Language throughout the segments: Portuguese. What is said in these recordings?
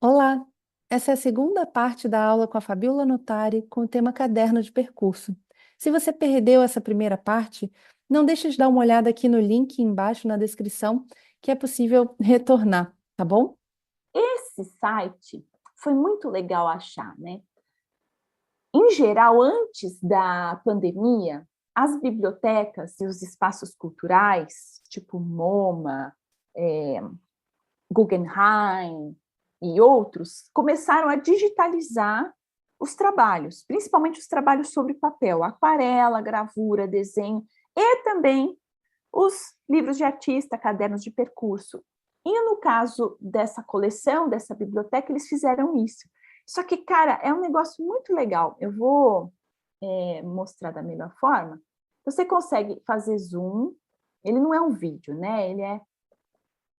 Olá! Essa é a segunda parte da aula com a Fabiola Notari com o tema Caderno de Percurso. Se você perdeu essa primeira parte, não deixe de dar uma olhada aqui no link embaixo na descrição, que é possível retornar, tá bom? Esse site foi muito legal achar, né? Em geral, antes da pandemia, as bibliotecas e os espaços culturais, tipo MoMA, Guggenheim e outros, começaram a digitalizar os trabalhos, principalmente os trabalhos sobre papel, aquarela, gravura, desenho, e também os livros de artista, cadernos de percurso. E no caso dessa coleção, dessa biblioteca, eles fizeram isso. Só que, cara, é um negócio muito legal. Eu vou mostrar da melhor forma. Você consegue fazer zoom, ele não é um vídeo, né? Ele é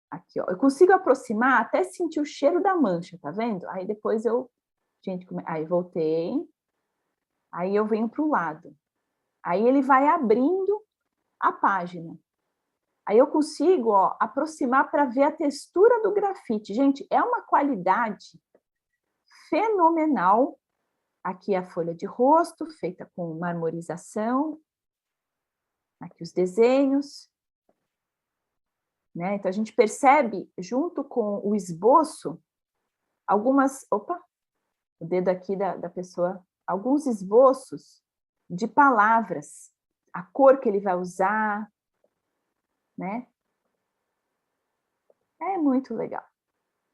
aqui, ó. Eu consigo aproximar até sentir o cheiro da mancha, tá vendo? Aí depois eu, gente, aí voltei, aí eu venho para o lado. Aí ele vai abrindo a página. Aí eu consigo, ó, aproximar para ver a textura do grafite. Gente, é uma qualidade fenomenal. Aqui a folha de rosto, feita com marmorização. Aqui os desenhos. Né? Então, a gente percebe, junto com o esboço, algumas... Opa! O dedo aqui da pessoa. Alguns esboços de palavras. A cor que ele vai usar, né? É muito legal.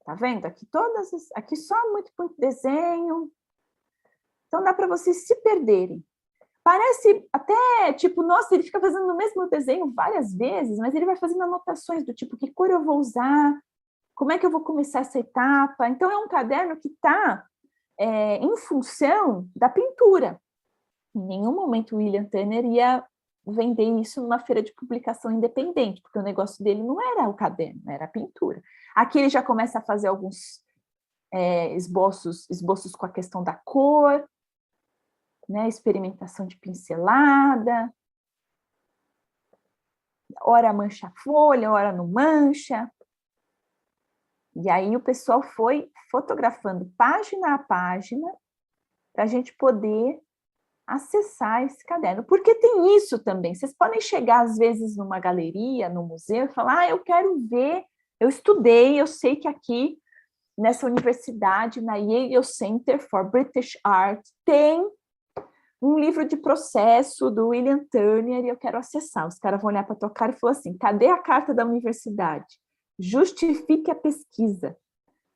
Tá vendo? Aqui todas, aqui só muito desenho. Então dá para vocês se perderem. Parece até, tipo, nossa, ele fica fazendo o mesmo desenho várias vezes, mas ele vai fazendo anotações do tipo, que cor eu vou usar, como é que eu vou começar essa etapa. Então é um caderno que está em função da pintura. Em nenhum momento o William Turner ia vender isso numa feira de publicação independente, porque o negócio dele não era o caderno, era a pintura. Aqui ele já começa a fazer alguns esboços com a questão da cor, né, experimentação de pincelada, ora mancha a folha, ora não mancha. E aí o pessoal foi fotografando página a página para a gente poder acessar esse caderno. Porque tem isso também. Vocês podem chegar, às vezes, numa galeria, no museu, e falar, eu quero ver, eu estudei, eu sei que aqui, nessa universidade, na Yale Center for British Art, tem um livro de processo do William Turner e eu quero acessar. Os caras vão olhar para a tua cara e falar assim, cadê a carta da universidade? Justifique a pesquisa.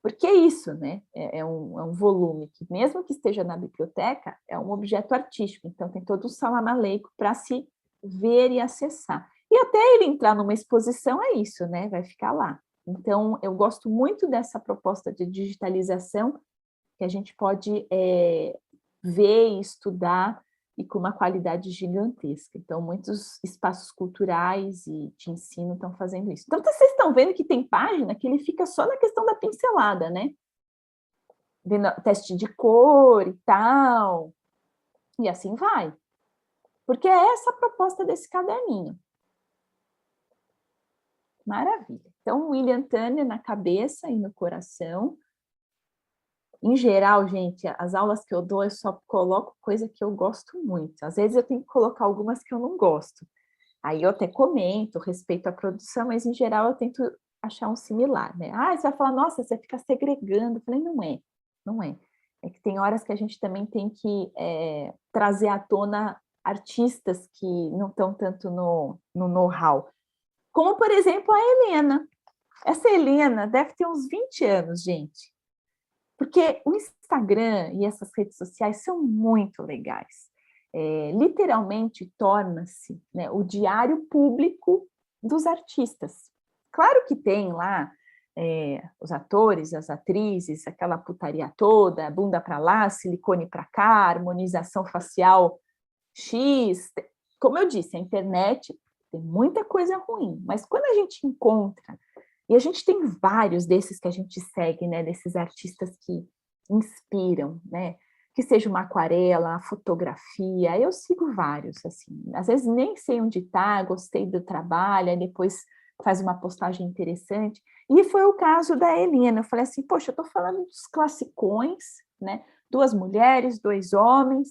Porque é isso, né? É um volume que, mesmo que esteja na biblioteca, é um objeto artístico. Então, tem todo um salamaleico para se ver e acessar. E até ele entrar numa exposição é isso, né? Vai ficar lá. Então, eu gosto muito dessa proposta de digitalização, que a gente pode ver e estudar e com uma qualidade gigantesca. Então, muitos espaços culturais e de ensino estão fazendo isso. Então, vocês estão vendo que tem página que ele fica só na questão da pincelada, né? Vendo teste de cor e tal, e assim vai. Porque é essa a proposta desse caderninho. Maravilha. Então, William Turner na cabeça e no coração. Em geral, gente, as aulas que eu dou, eu só coloco coisa que eu gosto muito. Às vezes eu tenho que colocar algumas que eu não gosto. Aí eu até comento, respeito a produção, mas em geral eu tento achar um similar, né? Ah, você vai falar, nossa, você fica segregando. Eu falei, não é, não é. É que tem horas que a gente também tem que trazer à tona artistas que não estão tanto no know-how. Como, por exemplo, a Helena. Essa Helena deve ter uns 20 anos, gente. Porque o Instagram e essas redes sociais são muito legais. Literalmente torna-se, né, o diário público dos artistas. Claro que tem lá os atores, as atrizes, aquela putaria toda, bunda para lá, silicone para cá, harmonização facial X. Como eu disse, a internet tem muita coisa ruim, mas quando a gente encontra, e a gente tem vários desses que a gente segue, né, desses artistas que inspiram, né, que seja uma aquarela, fotografia, eu sigo vários, assim, às vezes nem sei onde está, gostei do trabalho, aí depois faz uma postagem interessante. E foi o caso da Helena. Eu falei assim, poxa, eu estou falando dos classicões, né? 2 mulheres, 2 homens,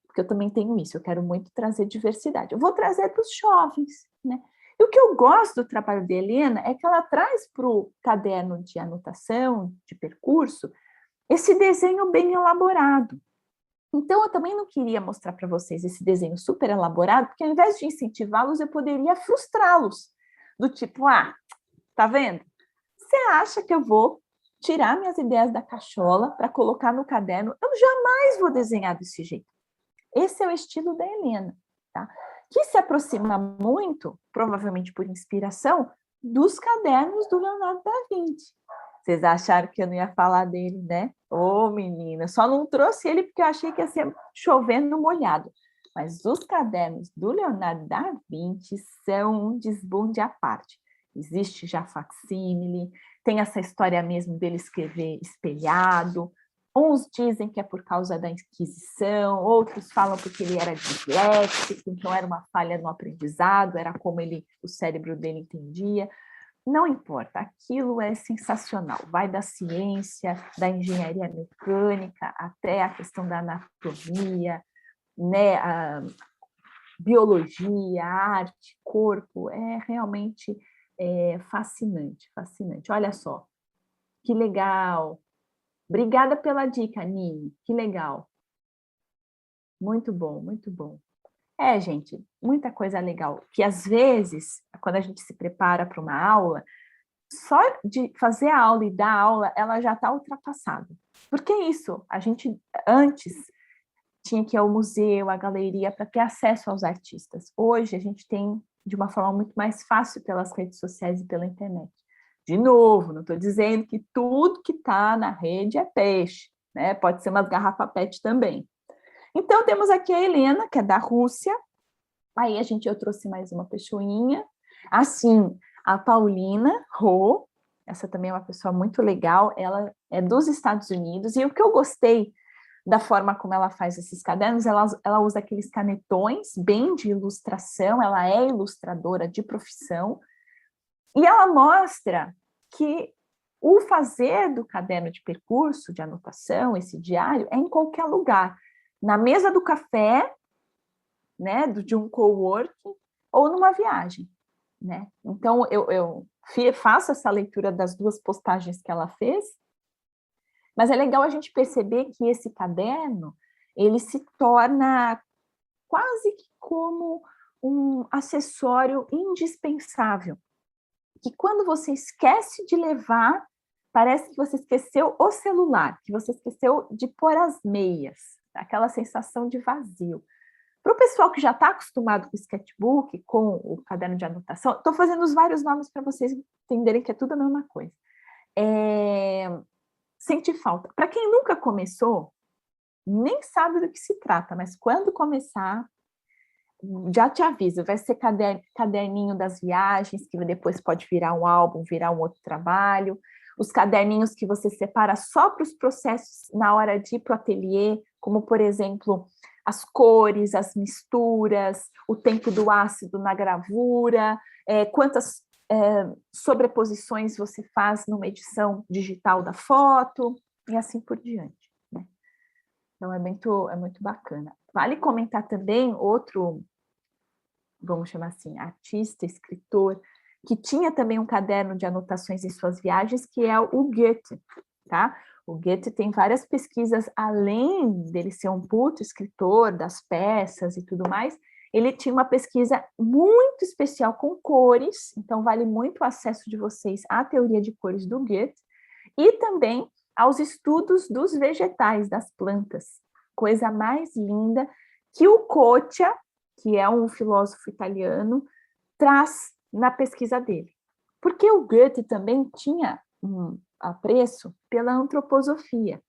porque eu também tenho isso, eu quero muito trazer diversidade. Eu vou trazer para os jovens, né? E o que eu gosto do trabalho da Helena é que ela traz para o caderno de anotação, de percurso, esse desenho bem elaborado. Então, eu também não queria mostrar para vocês esse desenho super elaborado, porque ao invés de incentivá-los, eu poderia frustrá-los. Do tipo, tá vendo? Você acha que eu vou tirar minhas ideias da cachola para colocar no caderno? Eu jamais vou desenhar desse jeito. Esse é o estilo da Helena, tá? Que se aproxima muito, provavelmente por inspiração, dos cadernos do Leonardo da Vinci. Vocês acharam que eu não ia falar dele, né? Ô, menina, só não trouxe ele porque eu achei que ia ser chovendo no molhado. Mas os cadernos do Leonardo da Vinci são um desbunde à parte. Existe já facsímile, tem essa história mesmo dele escrever espelhado. Uns dizem que é por causa da Inquisição, outros falam porque ele era disléxico, então era uma falha no aprendizado, era como o cérebro dele entendia. Não importa, aquilo é sensacional. Vai da ciência, da engenharia mecânica, até a questão da anatomia, né, a biologia, a arte, corpo, é realmente fascinante, fascinante. Olha só, que legal. Obrigada pela dica, Nini, que legal. Muito bom, muito bom. Gente, muita coisa legal, que às vezes, quando a gente se prepara para uma aula, só de fazer a aula e dar aula, ela já está ultrapassada. Porque é isso, a gente antes tinha que ir ao museu, à galeria, para ter acesso aos artistas. Hoje a gente tem de uma forma muito mais fácil pelas redes sociais e pela internet. De novo, não estou dizendo que tudo que está na rede é peixe, né? Pode ser umas garrafas PET também. Então, temos aqui a Helena, que é da Rússia. Aí eu trouxe mais uma pessoinha. Assim, a Paulina Ho, essa também é uma pessoa muito legal, ela é dos Estados Unidos, e o que eu gostei da forma como ela faz esses cadernos, ela usa aqueles canetões bem de ilustração, ela é ilustradora de profissão, e ela mostra que o fazer do caderno de percurso, de anotação, esse diário, é em qualquer lugar. Na mesa do café, né, de um coworking, ou numa viagem, né? Então, eu faço essa leitura das 2 postagens que ela fez, mas é legal a gente perceber que esse caderno, ele se torna quase que como um acessório indispensável, que quando você esquece de levar, parece que você esqueceu o celular, que você esqueceu de pôr as meias, aquela sensação de vazio. Para o pessoal que já está acostumado com o sketchbook, com o caderno de anotação, estou fazendo os vários nomes para vocês entenderem que é tudo a mesma coisa. Sente falta. Para quem nunca começou, nem sabe do que se trata, mas quando começar, já te aviso, vai ser caderninho das viagens, que depois pode virar um álbum, virar um outro trabalho, os caderninhos que você separa só para os processos na hora de ir para o ateliê, como, por exemplo, as cores, as misturas, o tempo do ácido na gravura, quantas sobreposições você faz numa edição digital da foto, e assim por diante, né? Então, é muito bacana. Vale comentar também outro, vamos chamar assim, artista, escritor, que tinha também um caderno de anotações em suas viagens, que é o Goethe, tá? O Goethe tem várias pesquisas, além dele ser um puto escritor das peças e tudo mais, ele tinha uma pesquisa muito especial com cores, então vale muito o acesso de vocês à teoria de cores do Goethe, e também aos estudos dos vegetais, das plantas. Coisa mais linda que o Coccia, que é um filósofo italiano, traz na pesquisa dele. Porque o Goethe também tinha um apreço pela antroposofia,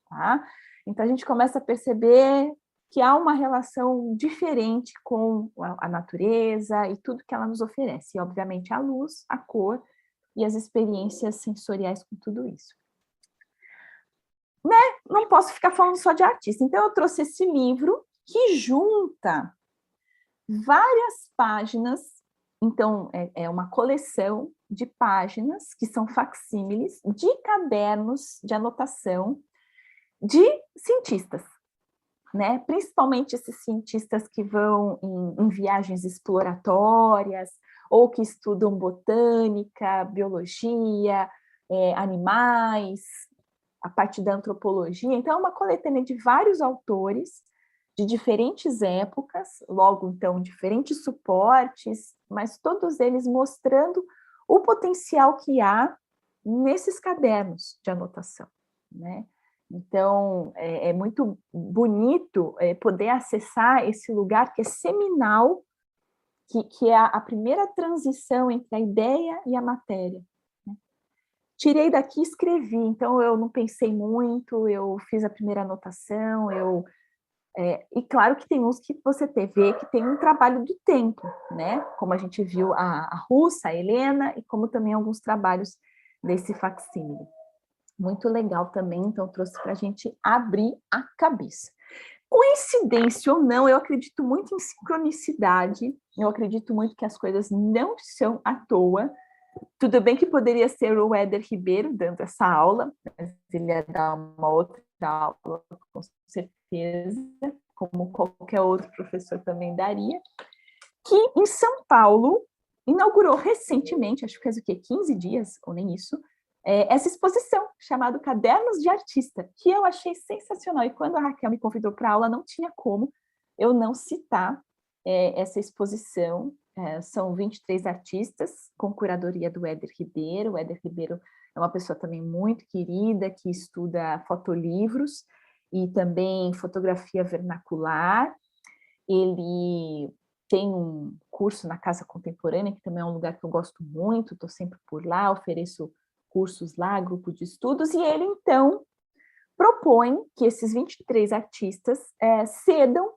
tá? Então a gente começa a perceber que há uma relação diferente com a natureza e tudo que ela nos oferece, e obviamente a luz, a cor e as experiências sensoriais com tudo isso. Né? Não posso ficar falando só de artista, então eu trouxe esse livro que junta várias páginas Então, é uma coleção de páginas que são facsímiles de cadernos de anotação de cientistas, né? Principalmente esses cientistas que vão em viagens exploratórias ou que estudam botânica, biologia, animais, a parte da antropologia. Então, é uma coletânea de vários autores de diferentes épocas, logo, então, diferentes suportes, mas todos eles mostrando o potencial que há nesses cadernos de anotação, né? Então, é muito bonito poder acessar esse lugar que é seminal, que é a primeira transição entre a ideia e a matéria. Né? Tirei daqui e escrevi, então eu não pensei muito, eu fiz a primeira anotação, e claro que tem uns que você vê que tem um trabalho do tempo, né? Como a gente viu a russa, a Helena, e como também alguns trabalhos desse facsímile. Muito legal também, então trouxe para a gente abrir a cabeça. Coincidência ou não, eu acredito muito em sincronicidade, eu acredito muito que as coisas não são à toa. Tudo bem que poderia ser o Éder Ribeiro dando essa aula, mas ele ia dar uma outra aula, com certeza, como qualquer outro professor também daria, que em São Paulo inaugurou recentemente, acho que faz o quê? 15 dias, ou nem isso, essa exposição chamada Cadernos de Artista, que eu achei sensacional. E quando a Raquel me convidou para a aula, não tinha como eu não citar essa exposição. São 23 artistas, com curadoria do Éder Ribeiro. O Éder Ribeiro é uma pessoa também muito querida, que estuda fotolivros e também fotografia vernacular. Ele tem um curso na Casa Contemporânea, que também é um lugar que eu gosto muito, estou sempre por lá, ofereço cursos lá, grupo de estudos, e ele, então, propõe que esses 23 artistas cedam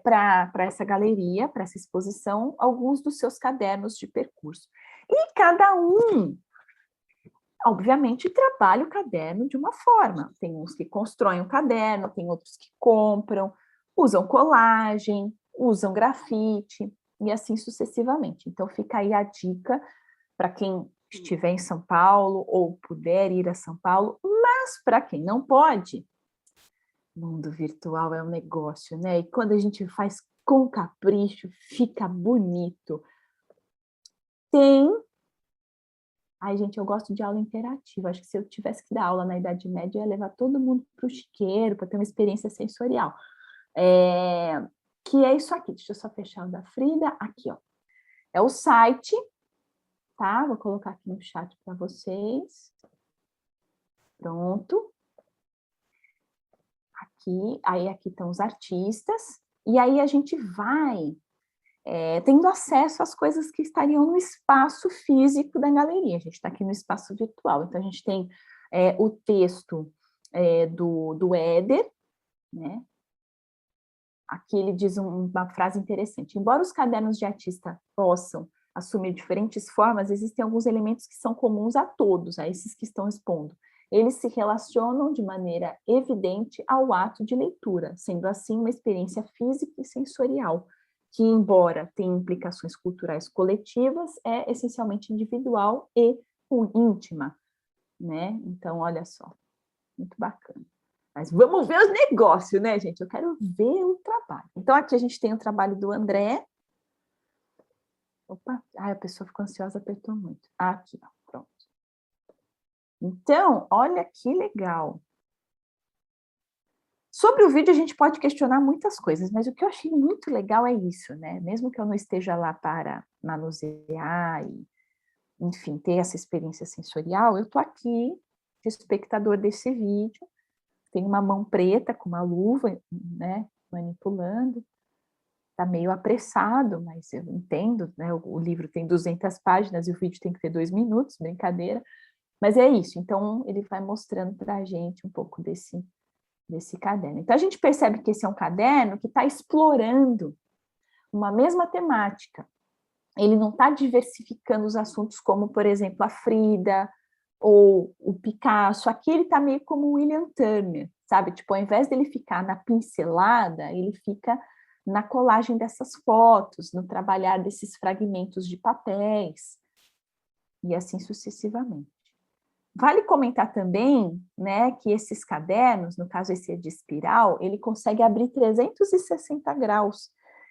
para essa galeria, para essa exposição, alguns dos seus cadernos de percurso. E cada um, obviamente, trabalha o caderno de uma forma. Tem uns que constroem um caderno, tem outros que compram, usam colagem, usam grafite, e assim sucessivamente. Então, fica aí a dica para quem estiver em São Paulo ou puder ir a São Paulo, mas para quem não pode, mundo virtual é um negócio, né? E quando a gente faz com capricho, fica bonito. Ai, gente, eu gosto de aula interativa. Acho que se eu tivesse que dar aula na Idade Média, eu ia levar todo mundo para o chiqueiro, para ter uma experiência sensorial. Que é isso aqui. Deixa eu só fechar o da Frida. Aqui, ó. É o site, tá? Vou colocar aqui no chat para vocês. Pronto. Aqui estão os artistas. E aí a gente vai tendo acesso às coisas que estariam no espaço físico da galeria. A gente está aqui no espaço virtual. Então, a gente tem o texto do Éder, né? Aqui ele diz uma frase interessante. Embora os cadernos de artista possam assumir diferentes formas, existem alguns elementos que são comuns a todos, a esses que estão expondo. Eles se relacionam de maneira evidente ao ato de leitura, sendo assim uma experiência física e sensorial, que, embora tenha implicações culturais coletivas, é essencialmente individual e íntima, né? Então, olha só, muito bacana. Mas vamos ver os negócios, né, gente? Eu quero ver o trabalho. Então, aqui a gente tem o trabalho do André. Opa, a pessoa ficou ansiosa, apertou muito. Aqui, ó, pronto. Então, olha que legal. Sobre o vídeo, a gente pode questionar muitas coisas, mas o que eu achei muito legal é isso, né? Mesmo que eu não esteja lá para manusear e, enfim, ter essa experiência sensorial, eu estou aqui, espectador desse vídeo, tem uma mão preta com uma luva, né, manipulando, está meio apressado, mas eu entendo, né, o livro tem 200 páginas e o vídeo tem que ter 2 minutos, brincadeira, mas é isso, então ele vai mostrando para a gente um pouco desse caderno. Então, a gente percebe que esse é um caderno que está explorando uma mesma temática. Ele não está diversificando os assuntos como, por exemplo, a Frida ou o Picasso. Aqui ele está meio como o William Turner, sabe? Tipo, ao invés dele ficar na pincelada, ele fica na colagem dessas fotos, no trabalhar desses fragmentos de papéis, e assim sucessivamente. Vale comentar também, né, que esses cadernos, no caso esse é de espiral, ele consegue abrir 360 graus.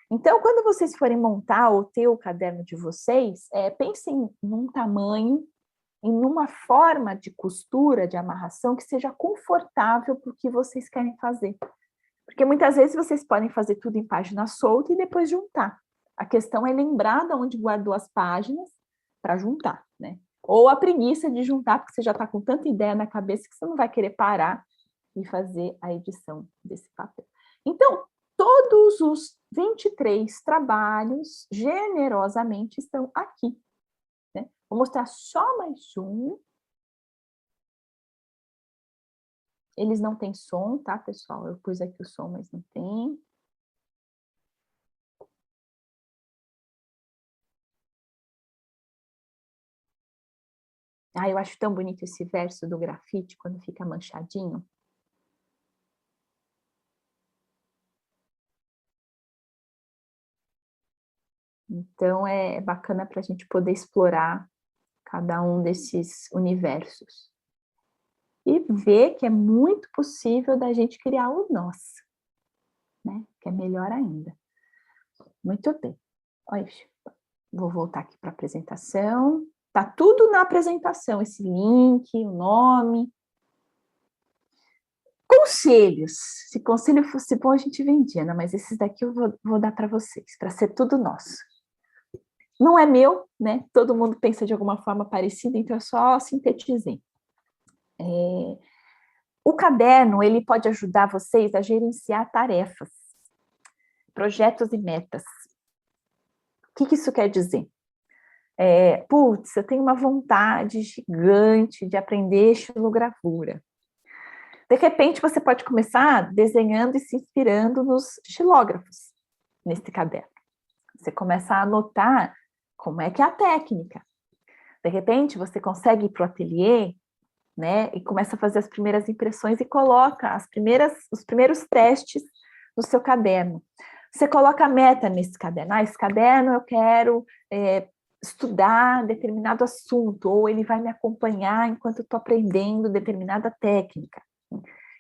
Então, quando vocês forem montar ou ter o caderno de vocês, pensem num tamanho e numa forma de costura, de amarração, que seja confortável para o que vocês querem fazer. Porque muitas vezes vocês podem fazer tudo em página solta e depois juntar. A questão é lembrar de onde guardou as páginas para juntar, né? Ou a preguiça de juntar, porque você já está com tanta ideia na cabeça que você não vai querer parar e fazer a edição desse papel. Então, todos os 23 trabalhos, generosamente, estão aqui, né? Vou mostrar só mais um. Eles não têm som, tá, pessoal? Eu pus aqui o som, mas não tem. Ah, eu acho tão bonito esse verso do grafite, quando fica manchadinho. Então, é bacana para a gente poder explorar cada um desses universos. E ver que é muito possível da gente criar o nosso, né? Que é melhor ainda. Muito bem. Olha, vou voltar aqui para a apresentação. Tá tudo na apresentação, esse link, o nome. Conselhos. Se conselho fosse bom, a gente vendia, né? Mas esses daqui eu vou dar para vocês, para ser tudo nosso. Não é meu, né? Todo mundo pensa de alguma forma parecida, então eu só sintetizei. O caderno, ele pode ajudar vocês a gerenciar tarefas, projetos e metas. O que isso quer dizer? Putz, eu tenho uma vontade gigante de aprender estilogravura. De repente, você pode começar desenhando e se inspirando nos estilógrafos, nesse caderno. Você começa a anotar como é que é a técnica. De repente, você consegue ir para o ateliê, né, e começa a fazer as primeiras impressões e coloca os primeiros testes no seu caderno. Você coloca a meta nesse caderno. Esse caderno eu quero estudar determinado assunto, ou ele vai me acompanhar enquanto eu estou aprendendo determinada técnica.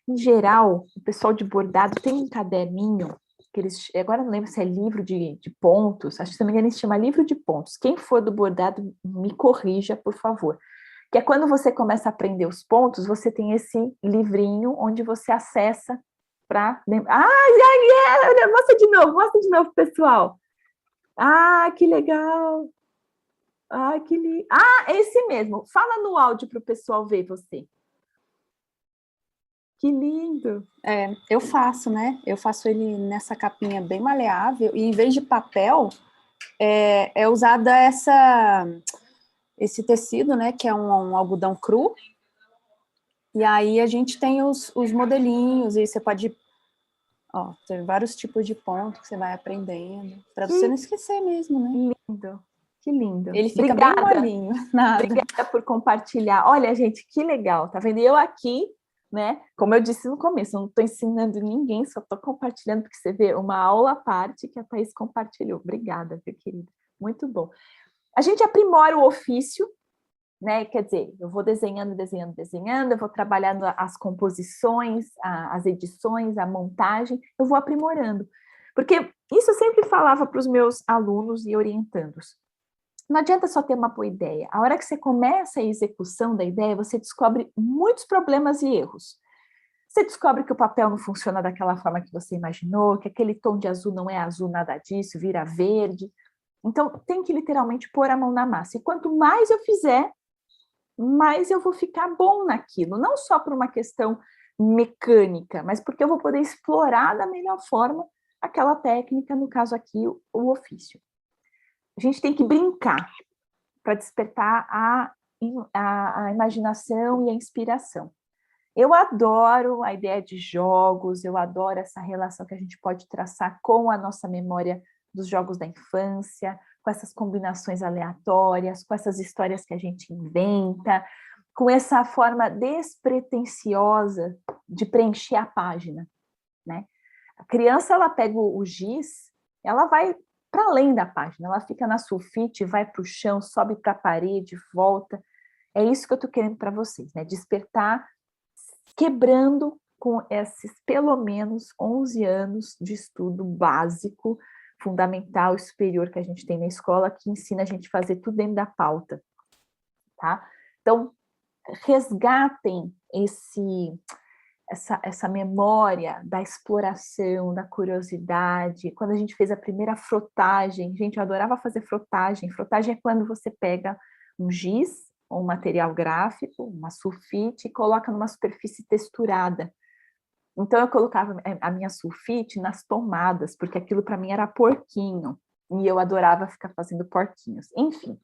Em geral, o pessoal de bordado tem um caderninho, que eles, agora não lembro se é livro de pontos, acho que se não me engano se chama livro de pontos. Quem for do bordado, me corrija, por favor. Que é quando você começa a aprender os pontos, você tem esse livrinho onde você acessa para... Olha, mostra de novo, pessoal. Que legal. Que lindo. Esse mesmo. Fala no áudio para o pessoal ver você. Que lindo. Eu faço, né? Eu faço ele nessa capinha bem maleável, e em vez de papel, é usada esse tecido, né? Que é um algodão cru. E aí a gente tem os modelinhos, e você pode... tem vários tipos de ponto que você vai aprendendo, para você não esquecer mesmo, né? Lindo. Que lindo. Ele fica bem molinho. Nada. Obrigada por compartilhar. Olha, gente, que legal. Tá vendo? Eu aqui, né? Como eu disse no começo, eu não estou ensinando ninguém, só estou compartilhando, porque você vê uma aula à parte que a Thaís compartilhou. Obrigada, meu querido. Muito bom. A gente aprimora o ofício, né? Quer dizer, eu vou desenhando, eu vou trabalhando as composições, as edições, a montagem, eu vou aprimorando. Porque isso eu sempre falava para os meus alunos e orientandos. Não adianta só ter uma boa ideia. A hora que você começa a execução da ideia, você descobre muitos problemas e erros. Você descobre que o papel não funciona daquela forma que você imaginou, que aquele tom de azul não é azul, nada disso, vira verde. Então, tem que literalmente pôr a mão na massa. E quanto mais eu fizer, mais eu vou ficar bom naquilo. Não só por uma questão mecânica, mas porque eu vou poder explorar da melhor forma aquela técnica, no caso aqui, o ofício. A gente tem que brincar para despertar a imaginação e a inspiração. Eu adoro a ideia de jogos, eu adoro essa relação que a gente pode traçar com a nossa memória dos jogos da infância, com essas combinações aleatórias, com essas histórias que a gente inventa, com essa forma despretensiosa de preencher a página, né? A criança, ela pega o giz ela vai para além da página, ela fica na sulfite, vai para o chão, sobe para a parede, volta. É isso que eu estou querendo para vocês, né? Despertar, quebrando com esses pelo menos 11 anos de estudo básico, fundamental e superior que a gente tem na escola, que ensina a gente a fazer tudo dentro da pauta, tá? Então, resgatem essa memória da exploração, da curiosidade. Quando a gente fez a primeira frotagem, gente, eu adorava fazer frotagem. Frotagem é quando você pega um giz, ou um material gráfico, uma sulfite, e coloca numa superfície texturada. Então, eu colocava a minha sulfite nas tomadas, porque aquilo para mim era porquinho, e eu adorava ficar fazendo porquinhos. Enfim,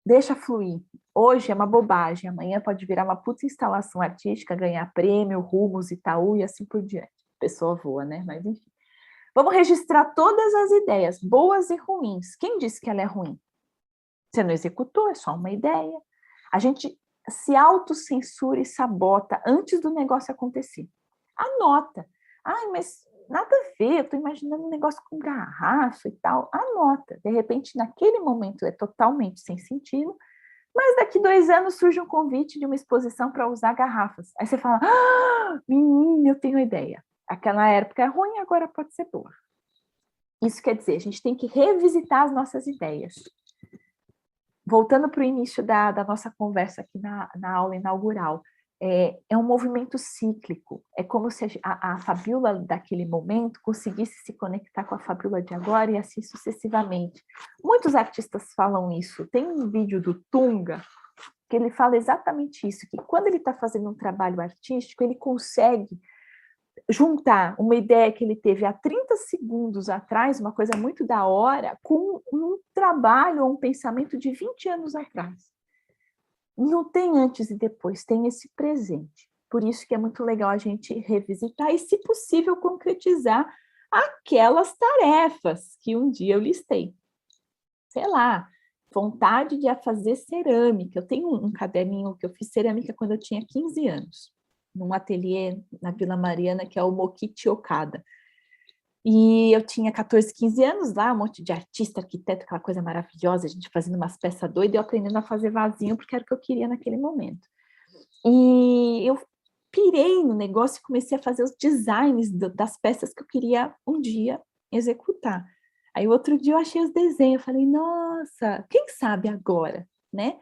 deixa fluir. Hoje é uma bobagem, amanhã pode virar uma puta instalação artística, ganhar prêmio, Rumos, Itaú e assim por diante. A pessoa voa, né? Mas enfim. Vamos registrar todas as ideias, boas e ruins. Quem disse que ela é ruim? Você não executou, é só uma ideia. A gente se autocensura e sabota antes do negócio acontecer. Anota. Ai, mas nada a ver, eu estou imaginando um negócio com garrafa e tal. Anota. De repente, naquele momento é totalmente sem sentido, mas daqui 2 anos surge um convite de uma exposição para usar garrafas. Aí você fala, menina, eu tenho ideia. Aquela época é ruim, agora pode ser boa. Isso quer dizer, a gente tem que revisitar as nossas ideias. Voltando para o início da nossa conversa aqui na aula inaugural, é um movimento cíclico, é como se a Fabíola daquele momento conseguisse se conectar com a Fabíola de agora e assim sucessivamente. Muitos artistas falam isso, tem um vídeo do Tunga que ele fala exatamente isso, que quando ele está fazendo um trabalho artístico, ele consegue juntar uma ideia que ele teve há 30 segundos atrás, uma coisa muito da hora, com um trabalho ou um pensamento de 20 anos atrás. Não tem antes e depois, tem esse presente. Por isso que é muito legal a gente revisitar e, se possível, concretizar aquelas tarefas que um dia eu listei. Sei lá, vontade de fazer cerâmica. Eu tenho um caderninho que eu fiz cerâmica quando eu tinha 15 anos, num ateliê na Vila Mariana, que é o Mokichi Okada. E eu tinha 14, 15 anos lá, um monte de artista, arquiteto, aquela coisa maravilhosa, a gente fazendo umas peças doidas, eu aprendendo a fazer vasinho, porque era o que eu queria naquele momento. E eu pirei no negócio e comecei a fazer os designs das peças que eu queria um dia executar. Aí outro dia eu achei os desenhos, eu falei, nossa, quem sabe agora, né?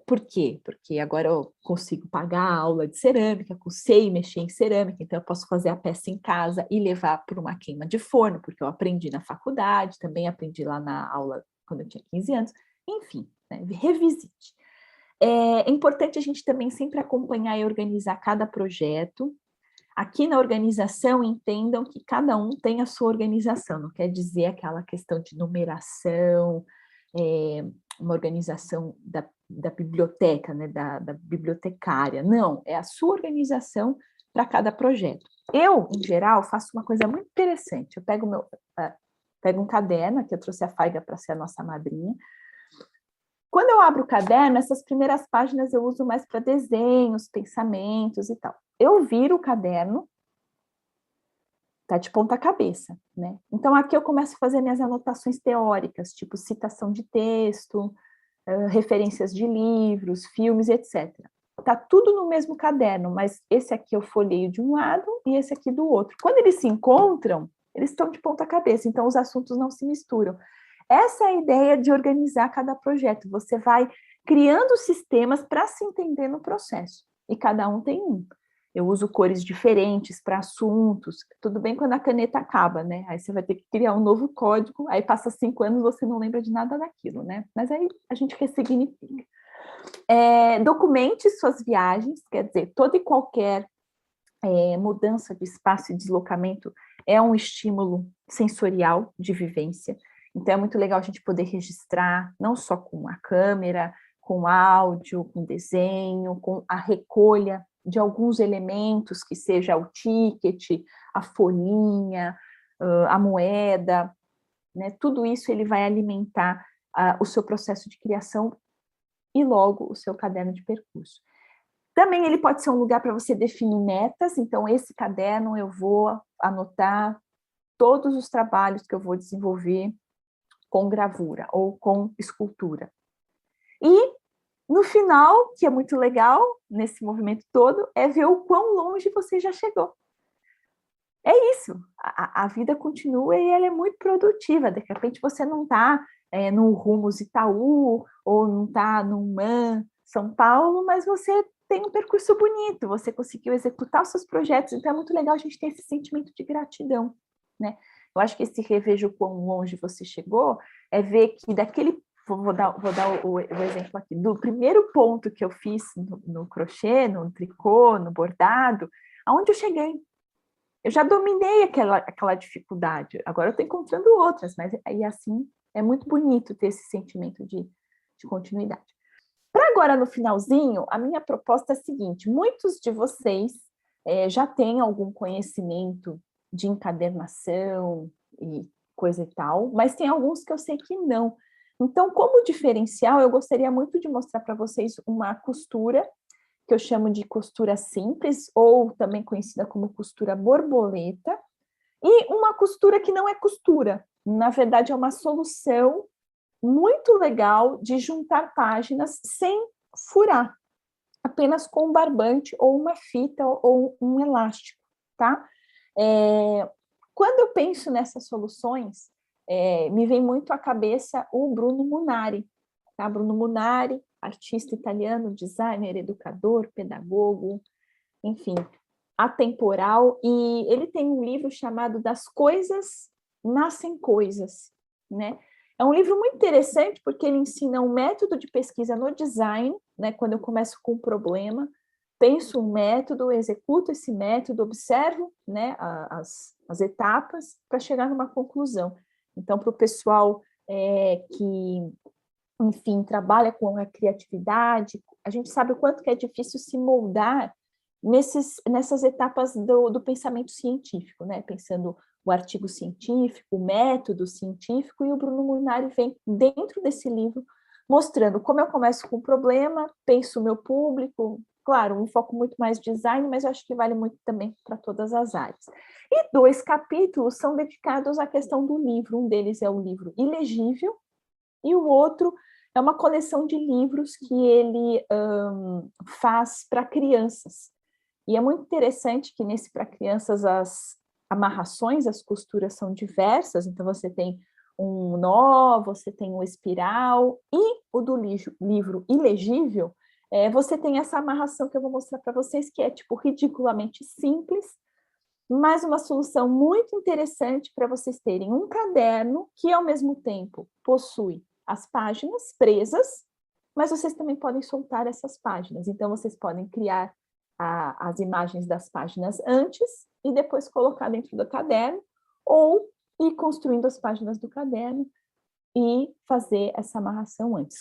Por quê? Porque agora eu consigo pagar a aula de cerâmica, sei mexer em cerâmica, então eu posso fazer a peça em casa e levar para uma queima de forno, porque eu aprendi na faculdade, também aprendi lá na aula quando eu tinha 15 anos. Enfim, né? Revisite. É importante a gente também sempre acompanhar e organizar cada projeto. Aqui na organização, entendam que cada um tem a sua organização, não quer dizer aquela questão de numeração, uma organização da biblioteca, né, da bibliotecária. Não, é a sua organização para cada projeto. Eu, em geral, faço uma coisa muito interessante. Eu pego um caderno, que eu trouxe a Faiga para ser a nossa madrinha. Quando eu abro o caderno, essas primeiras páginas eu uso mais para desenhos, pensamentos e tal. Eu viro o caderno, tá de ponta cabeça, né? Então, aqui eu começo a fazer minhas anotações teóricas, tipo citação de texto, referências de livros, filmes, etc. Tá tudo no mesmo caderno, mas esse aqui eu folheio de um lado e esse aqui do outro. Quando eles se encontram, eles estão de ponta cabeça, então os assuntos não se misturam. Essa é a ideia de organizar cada projeto. Você vai criando sistemas para se entender no processo, e cada um tem um. Eu uso cores diferentes para assuntos. Tudo bem quando a caneta acaba, né? Aí você vai ter que criar um novo código, aí passa 5 anos, você não lembra de nada daquilo, né? Mas aí a gente ressignifica. Documente suas viagens, quer dizer, toda e qualquer mudança de espaço e deslocamento é um estímulo sensorial de vivência. Então, é muito legal a gente poder registrar, não só com a câmera, com áudio, com desenho, com a recolha de alguns elementos, que seja o ticket, a folhinha, a moeda, né? Tudo isso ele vai alimentar o seu processo de criação e logo o seu caderno de percurso. Também ele pode ser um lugar para você definir metas, então esse caderno eu vou anotar todos os trabalhos que eu vou desenvolver com gravura ou com escultura. E no final, que é muito legal nesse movimento todo, é ver o quão longe você já chegou. É isso, a vida continua e ela é muito produtiva. De repente você não está no Rumos Itaú ou não está no MAN São Paulo, mas você tem um percurso bonito, você conseguiu executar os seus projetos, então é muito legal a gente ter esse sentimento de gratidão, né? Eu acho que esse reveja o quão longe você chegou é ver que daquele, vou dar o exemplo aqui, do primeiro ponto que eu fiz no crochê, no tricô, no bordado, aonde eu cheguei. Eu já dominei aquela dificuldade, agora eu estou encontrando outras, mas aí assim é muito bonito ter esse sentimento de continuidade. Para agora, no finalzinho, a minha proposta é a seguinte: muitos de vocês já têm algum conhecimento de encadernação e coisa e tal, mas tem alguns que eu sei que não. Então, como diferencial, eu gostaria muito de mostrar para vocês uma costura, que eu chamo de costura simples, ou também conhecida como costura borboleta, e uma costura que não é costura, na verdade é uma solução muito legal de juntar páginas sem furar, apenas com um barbante ou uma fita ou um elástico, tá? Quando eu penso nessas soluções, me vem muito à cabeça o Bruno Munari, tá? Bruno Munari, artista italiano, designer, educador, pedagogo, enfim, atemporal, e ele tem um livro chamado Das Coisas Nascem Coisas, né? É um livro muito interessante porque ele ensina um método de pesquisa no design, né? Quando eu começo com um problema, penso um método, executo esse método, observo, né, as etapas para chegar numa conclusão. Então, para o pessoal que, enfim, trabalha com a criatividade, a gente sabe o quanto que é difícil se moldar nessas etapas do pensamento científico, né? Pensando o artigo científico, o método científico, e o Bruno Munari vem dentro desse livro mostrando como eu começo com um problema, penso o meu público, claro, um foco muito mais design, mas eu acho que vale muito também para todas as áreas. E 2 capítulos são dedicados à questão do livro, um deles é o livro Ilegível, e o outro é uma coleção de livros que ele faz para crianças. E é muito interessante que nesse para crianças as amarrações, as costuras são diversas, então você tem um nó, você tem um espiral, e o do livro Ilegível, você tem essa amarração que eu vou mostrar para vocês, que é tipo ridiculamente simples, mas uma solução muito interessante para vocês terem um caderno que ao mesmo tempo possui as páginas presas, mas vocês também podem soltar essas páginas, então vocês podem criar as imagens das páginas antes e depois colocar dentro do caderno, ou ir construindo as páginas do caderno e fazer essa amarração antes.